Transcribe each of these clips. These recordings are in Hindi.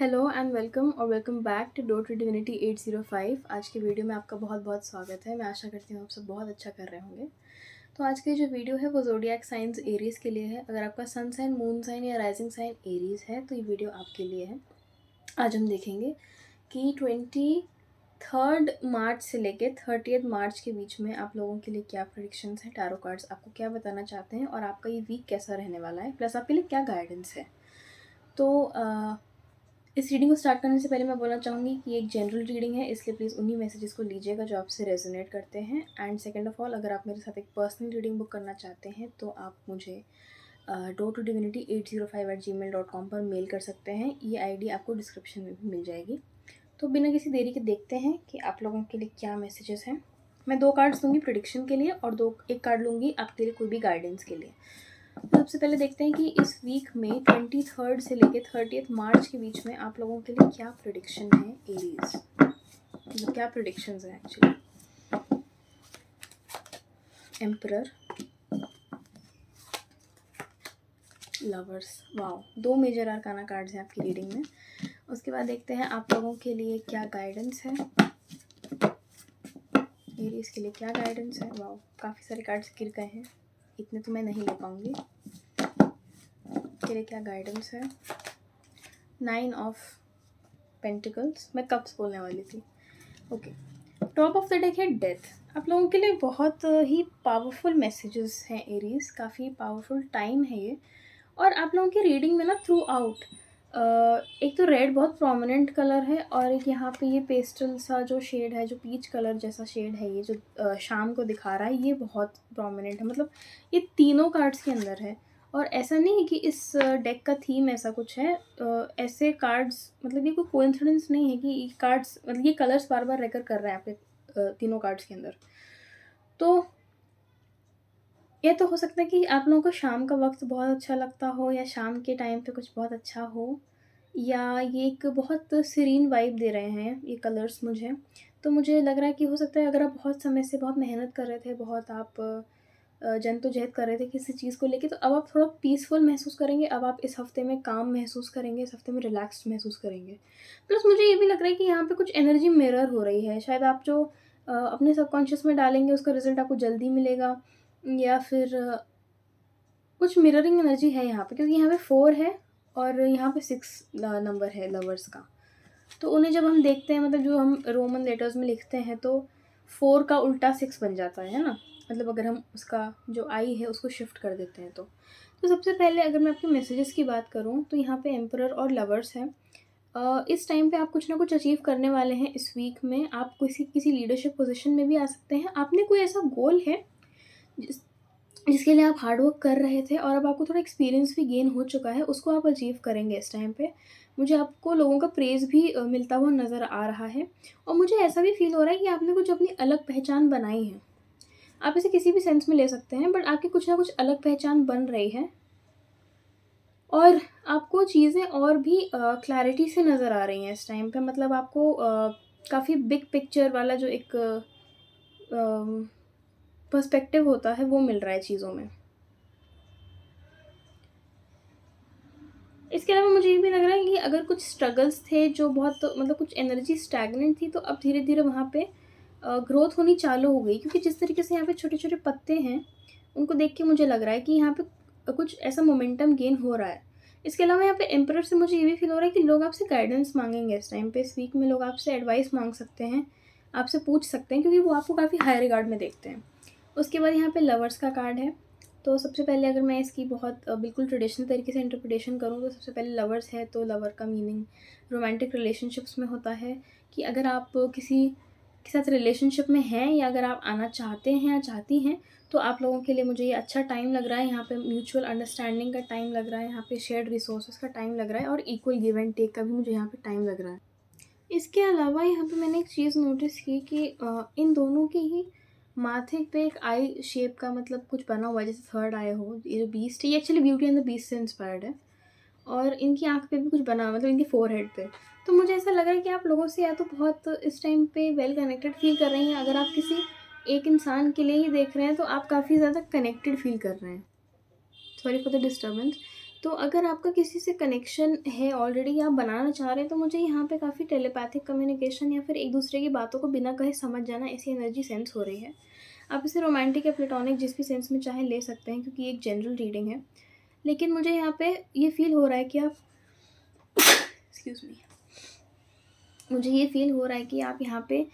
हेलो एंड वेलकम और welcome back to dot divinity 805। आज के वीडियो में आपका बहुत बहुत स्वागत है। मैं आशा करती हूँ आप सब बहुत अच्छा कर रहे होंगे। तो आज की जो वीडियो है वो ज़ोडिएक साइंस एरीज़ के लिए है। अगर आपका सन साइन, मून साइन या राइजिंग साइन एरीज़ है तो ये वीडियो आपके लिए है। आज हम देखेंगे कि 23 मार्च से लेके 30 मार्च के बीच में आप लोगों के लिए क्या प्रेडिक्शंस हैं। टैरो कार्ड्स आपको क्या बताना चाहते हैं और आपका ये वीक कैसा रहने वाला है, प्लस आपके लिए क्या गाइडेंस है। तो इस रीडिंग को स्टार्ट करने से पहले मैं बोलना चाहूँगी कि एक जनरल रीडिंग है, इसलिए प्लीज़ उन्हीं मैसेजेस को लीजिएगा जो आपसे रेजोनेट करते हैं। एंड सेकंड ऑफ ऑल, अगर आप मेरे साथ एक पर्सनल रीडिंग बुक करना चाहते हैं तो आप मुझे dotodivinity805@gmail.com पर मेल कर सकते हैं। ये आईडी आपको डिस्क्रिप्शन में भी मिल जाएगी। तो बिना किसी देरी के देखते हैं कि आप लोगों के लिए क्या मैसेजेस हैं। मैं 2 कार्ड्स लूँगी प्रेडिक्शन के लिए और एक कार्ड लूँगी आपके लिए कोई भी गाइडेंस के लिए। तो सबसे पहले देखते हैं कि इस वीक में 23 से लेकर 30 मार्च के बीच में आप लोगों के लिए क्या प्रेडिक्शन है एरीज, मतलब क्या प्रेडिक्शंस हैं actually. Emperor, lovers, wow, 2 major arcana cards हैं आपकी रीडिंग में। उसके बाद देखते हैं आप लोगों के लिए क्या गाइडेंस है, एरीज के लिए क्या गाइडेंस है। वाओ, काफ़ी सारे कार्ड्स गिर गए हैं, इतने तो मैं नहीं ले पाऊंगी। के लिए क्या गाइडेंस है। 9 ऑफ पेंटिकल्स, मैं कप्स बोलने वाली थी। Okay, top of the deck है डेथ। आप लोगों के लिए बहुत ही पावरफुल मैसेजेस हैं एरीज, काफ़ी पावरफुल टाइम है ये। और आप लोगों की रीडिंग में ना थ्रू आउट एक तो रेड बहुत प्रोमिनेंट कलर है और एक यहाँ पे ये पेस्टल सा जो शेड है, जो पीच कलर जैसा शेड है, ये जो शाम को दिखा रहा है, ये बहुत प्रोमिनेंट है। मतलब ये तीनों कार्ड्स के अंदर है। और ऐसा नहीं है कि इस डेक का थीम ऐसा कुछ है। ऐसे कार्ड्स, मतलब ये कोई कोइंसिडेंस नहीं है कि ये कार्ड्स, मतलब ये कलर्स बार बार रेकर कर रहे हैं आपके तीनों कार्ड्स के अंदर। तो ये तो हो सकता है कि आप लोगों को शाम का वक्त बहुत अच्छा लगता हो, या शाम के टाइम पे कुछ बहुत अच्छा हो, या ये एक बहुत सीरीन वाइब दे रहे हैं ये कलर्स मुझे। तो मुझे लग रहा है कि हो सकता है अगर आप बहुत समय से बहुत मेहनत कर रहे थे, बहुत आप जद्दोजहद कर रहे थे किसी चीज़ को लेके, तो अब आप थोड़ा पीसफुल महसूस करेंगे। अब आप इस हफ्ते में काम महसूस करेंगे, इस हफ्ते में रिलैक्स्ड महसूस करेंगे। प्लस मुझे ये भी लग रहा है कि यहाँ पे कुछ एनर्जी मिरर हो रही है। शायद आप जो अपने सबकॉन्शियस में डालेंगे उसका रिजल्ट आपको जल्दी मिलेगा, या फिर कुछ मिररिंग एनर्जी है यहाँ पे, क्योंकि यहाँ पे 4 है और यहाँ पे 6 नंबर है लवर्स का। तो उन्हें जब हम देखते हैं, मतलब जो हम रोमन लेटर्स में लिखते हैं, तो 4 का उल्टा 6 बन जाता है ना। मतलब अगर हम उसका जो आई है उसको शिफ्ट कर देते हैं तो सबसे पहले अगर मैं आपके मैसेजेस की बात करूँ तो यहाँ पे एम्परर और लवर्स है। इस टाइम पे आप कुछ ना कुछ अचीव करने वाले हैं। इस वीक में आप किसी लीडरशिप पोजीशन में भी आ सकते हैं। आपने कोई ऐसा गोल है जिसके लिए आप हार्ड वर्क कर रहे थे और अब आपको थोड़ा एक्सपीरियंस भी गेन हो चुका है, उसको आप अचीव करेंगे इस टाइम पे। मुझे आपको लोगों का प्रेज़ भी मिलता हुआ नज़र आ रहा है। और मुझे ऐसा भी फ़ील हो रहा है कि आपने कुछ अपनी अलग पहचान बनाई है। आप इसे किसी भी सेंस में ले सकते हैं, बट आपकी कुछ ना कुछ अलग पहचान बन रही है। और आपको चीज़ें और भी क्लैरिटी से नज़र आ रही हैं इस टाइम पे। मतलब आपको काफ़ी बिग पिक्चर वाला जो एक पर्सपेक्टिव होता है वो मिल रहा है चीज़ों में। इसके अलावा मुझे ये भी लग रहा है कि अगर कुछ स्ट्रगल्स थे जो बहुत, मतलब कुछ एनर्जी स्टैग्नेंट थी, तो अब धीरे-धीरे वहाँ पे ग्रोथ होनी चालू हो गई, क्योंकि जिस तरीके से यहाँ पे छोटे-छोटे पत्ते हैं, उनको देख के मुझे लग रहा है कि यहाँ पे कुछ ऐसा मोमेंटम गेन हो रहा है। इसके अलावा यहाँ पे एम्परर से मुझे ये भी फ़ील हो रहा है कि लोग आपसे गाइडेंस माँगेंगे इस टाइम पे। इस वीक में लोग आपसे एडवाइस माँग सकते हैं, आपसे पूछ सकते हैं, क्योंकि वो आपको काफ़ी हाई रिगार्ड में देखते हैं। उसके बाद यहाँ पे लवर्स का कार्ड है। तो सबसे पहले अगर मैं इसकी बहुत बिल्कुल ट्रेडिशनल तरीके से इंटरप्रिटेशन करूँ तो सबसे पहले लवर्स है, तो लवर का मीनिंग रोमांटिक रिलेशनशिप्स में होता है कि अगर आप किसी के साथ रिलेशनशिप में हैं, या अगर आप आना चाहते हैं या चाहती हैं, तो आप लोगों के लिए मुझे ये अच्छा टाइम लग रहा है। यहाँ पे म्यूचुअल अंडरस्टैंडिंग का टाइम लग रहा है, यहाँ पे शेयर्ड रिसोर्सेज का टाइम लग रहा है, और इक्वल गिव एंड टेक का भी मुझे यहाँ पे टाइम लग रहा है। इसके अलावा यहाँ पे मैंने एक चीज़ नोटिस की कि इन दोनों की ही माथे पे एक आई शेप का मतलब कुछ बना हुआ है, जैसे थर्ड आई हो। ये जो बीस्ट है, ये actually beauty and the beast से इंस्पायर्ड है। और इनकी आँख पे भी कुछ बना हुआ है, मतलब इनकी फोरहेड पे। तो मुझे ऐसा लग रहा है कि आप लोगों से या तो बहुत इस टाइम पे वेल कनेक्टेड फील कर रही हैं। अगर आप किसी एक इंसान के लिए ही देख रहे हैं तो आप काफ़ी ज़्यादा कनेक्टेड फील कर रहे हैं। Sorry for the disturbance. तो अगर आपका किसी से कनेक्शन है ऑलरेडी या आप बनाना चाह रहे हैं, तो मुझे यहाँ पे काफ़ी टेलीपैथिक कम्युनिकेशन या फिर एक दूसरे की बातों को बिना कहे समझ जाना, ऐसी एनर्जी सेंस हो रही है। आप इसे रोमांटिक या प्लेटोनिक जिस भी सेंस में चाहें ले सकते हैं, क्योंकि ये एक जनरल रीडिंग है। लेकिन मुझे यहाँ पे ये फ़ील हो रहा है कि आप एक्सक्यूज़ मी, मुझे ये फ़ील हो रहा है कि आप यहाँ पे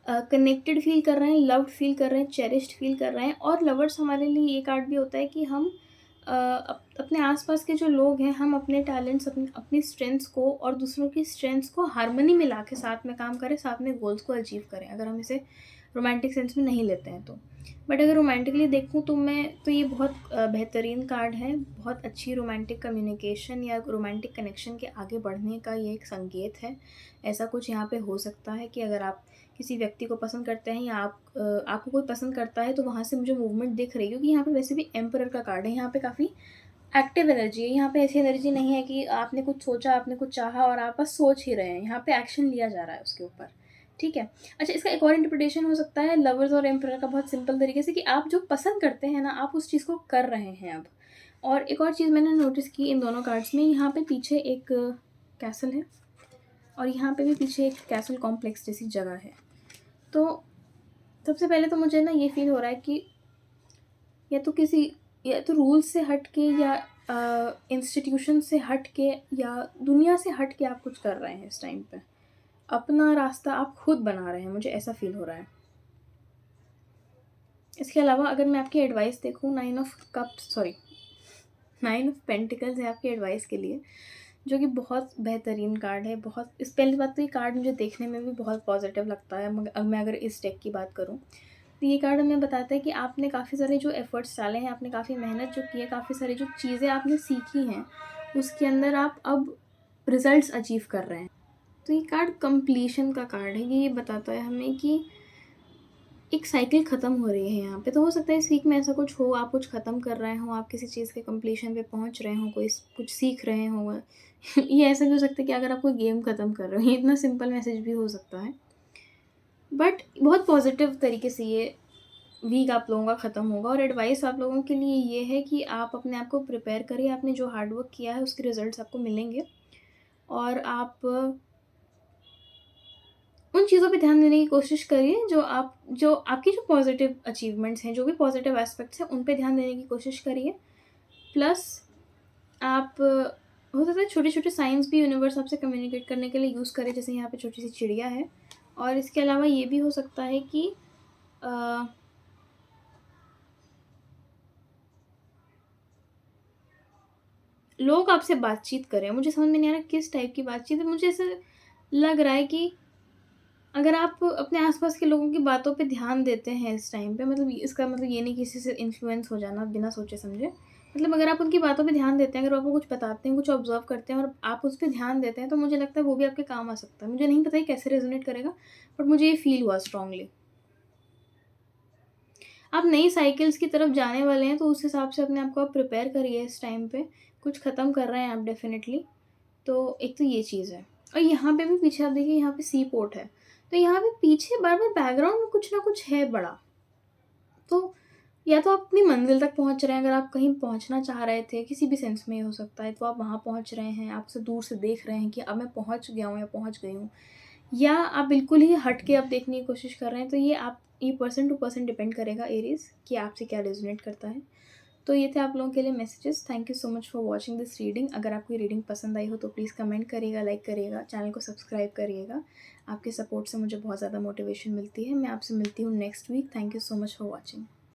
कनेक्टेड फ़ील कर रहे हैं, लव्ड फ़ील कर रहे हैं, चेरिश्ड फ़ील कर रहे हैं। और लवर्स हमारे लिए ये कार्ड भी होता है कि हम अपने आसपास के जो लोग हैं, हम अपने टैलेंट्स, अपनी स्ट्रेंथ्स को और दूसरों की स्ट्रेंथ्स को हार्मनी में ला के साथ में काम करें, साथ में गोल्स को अचीव करें, अगर हम इसे रोमांटिक सेंस में नहीं लेते हैं तो। बट अगर रोमांटिकली देखूँ तो ये बहुत बेहतरीन कार्ड है। बहुत अच्छी रोमांटिक कम्युनिकेशन या रोमांटिक कनेक्शन के आगे बढ़ने का ये एक संकेत है। ऐसा कुछ यहाँ पे हो सकता है कि अगर आप किसी व्यक्ति को पसंद करते हैं या आपको कोई पसंद करता है, तो वहाँ से मुझे मूवमेंट दिख रही है, क्योंकि यहाँ पे वैसे भी एम्परर का कार्ड है। यहाँ पे काफ़ी एक्टिव एनर्जी है। यहाँ पे ऐसी एनर्जी नहीं है कि आपने कुछ सोचा, आपने कुछ चाहा और आप बस सोच ही रहे हैं। यहाँ पे एक्शन लिया जा रहा है उसके ऊपर, ठीक है। अच्छा, इसका एक और इंटरप्रिटेशन हो सकता है लवर्स और एम्परर का, बहुत सिंपल तरीके से, कि आप जो पसंद करते हैं ना, आप उस चीज़ को कर रहे हैं अब। और एक और चीज़ मैंने नोटिस की इन दोनों कार्ड्स में, यहाँ पे पीछे एक कैसल है और यहाँ पे भी पीछे एक कैसल कॉम्प्लेक्स जैसी जगह है। तो सबसे पहले तो मुझे ना ये फ़ील हो रहा है कि या तो रूल से हट के या इंस्टीट्यूशन से हट के या दुनिया से हट के आप कुछ कर रहे हैं इस टाइम पे। अपना रास्ता आप खुद बना रहे हैं, मुझे ऐसा फ़ील हो रहा है। इसके अलावा अगर मैं आपकी एडवाइस देखूँ, 9 ऑफ पेंटिकल्स है आपकी एडवाइस के लिए, जो कि बहुत बेहतरीन कार्ड है। बहुत इस पहली बात तो ये कार्ड मुझे देखने में भी बहुत पॉजिटिव लगता है। मगर मैं अगर इस डेक की बात करूँ, तो ये कार्ड हमें बताता है कि आपने काफ़ी सारे जो एफ़र्ट्स डाले हैं, आपने काफ़ी मेहनत जो की है, काफ़ी सारी जो चीज़ें आपने सीखी हैं, उसके अंदर आप अब रिज़ल्ट्स अचीव कर रहे हैं। तो ये कार्ड कंप्लीशन का कार्ड है। ये बताता है हमें कि एक साइकिल ख़त्म हो रही है यहाँ पे। तो हो सकता है इस वीक में ऐसा कुछ हो, आप कुछ ख़त्म कर रहे हों, आप किसी चीज़ के कंप्लीशन पे पहुँच रहे हों, कुछ सीख रहे हों। ये ऐसा भी हो सकता है कि अगर आप कोई गेम ख़त्म कर रहे हो, ये इतना सिंपल मैसेज भी हो सकता है। बट बहुत पॉजिटिव तरीके से ये वीक आप लोगों का ख़त्म होगा। और एडवाइस आप लोगों के लिए ये है कि आप अपने आप को प्रिपेयर करिए। आपने जो हार्ड वर्क किया है उसके रिज़ल्ट्स आपको मिलेंगे, और आप उन चीज़ों पे ध्यान देने की कोशिश करिए जो आपकी जो पॉज़िटिव अचीवमेंट्स हैं, जो भी पॉज़िटिव एस्पेक्ट्स हैं, उन पे ध्यान देने की कोशिश करिए। प्लस आप हो सकता है छोटे-छोटे साइन्स भी यूनिवर्स आपसे कम्युनिकेट करने के लिए यूज़ करे, जैसे यहाँ पे छोटी-सी चिड़िया है। और इसके अलावा ये भी हो सकता है कि अ, लोग आपसे बातचीत करें। मुझे समझ में नहीं आ रहा किस टाइप की बातचीत है। मुझे ऐसा लग रहा है कि अगर आप अपने आस-पास के लोगों की बातों पे ध्यान देते हैं इस टाइम पे, मतलब इसका मतलब ये नहीं किसी से इन्फ्लुएंस हो जाना बिना सोचे-समझे। मतलब अगर आप उनकी बातों पे ध्यान देते हैं, अगर वो आपको कुछ बताते हैं, कुछ ऑब्ज़र्व करते हैं और आप उस पे ध्यान देते हैं, तो मुझे लगता है वो भी आपके काम आ सकता है। मुझे नहीं पता ये कैसे रेज़ोनेट करेगा, बट मुझे ये फ़ील हुआ स्ट्रॉन्गली। आप नई साइकिल्स की तरफ जाने वाले हैं, तो उस हिसाब से अपने आप को आप प्रिपेयर करिए इस टाइम पे। कुछ ख़त्म कर रहे हैं आप डेफ़िनिटली। तो एक तो ये चीज़ है। और यहाँ पे भी पीछे आप देखिए, यहाँ पे सी पोर्ट है। तो यहाँ पे पीछे बार-बार बैकग्राउंड में कुछ ना कुछ है बड़ा। तो या तो आप अपनी मंज़िल तक पहुँच रहे हैं, अगर आप कहीं पहुँचना चाह रहे थे, किसी भी सेंस में ये हो सकता है, तो आप वहाँ पहुँच रहे हैं, आप उसे दूर से देख रहे हैं कि अब मैं पहुँच गया हूँ या पहुँच गई हूँ। या आप बिल्कुल ही हट के अब देखने की कोशिश कर रहे हैं, तो ये पर्सन टू पर्सन डिपेंड करेगा एरीज़, कि आपसे क्या रेज़ोनेट करता है। तो ये थे आप लोगों के लिए messages. Thank you so much for watching this reading. अगर आपको ये रीडिंग पसंद आई हो तो प्लीज़ कमेंट करिएगा, लाइक करिएगा, चैनल को सब्सक्राइब करिएगा। आपके सपोर्ट से मुझे बहुत ज़्यादा मोटिवेशन मिलती है। मैं आपसे मिलती हूँ next week. Thank you so much for watching.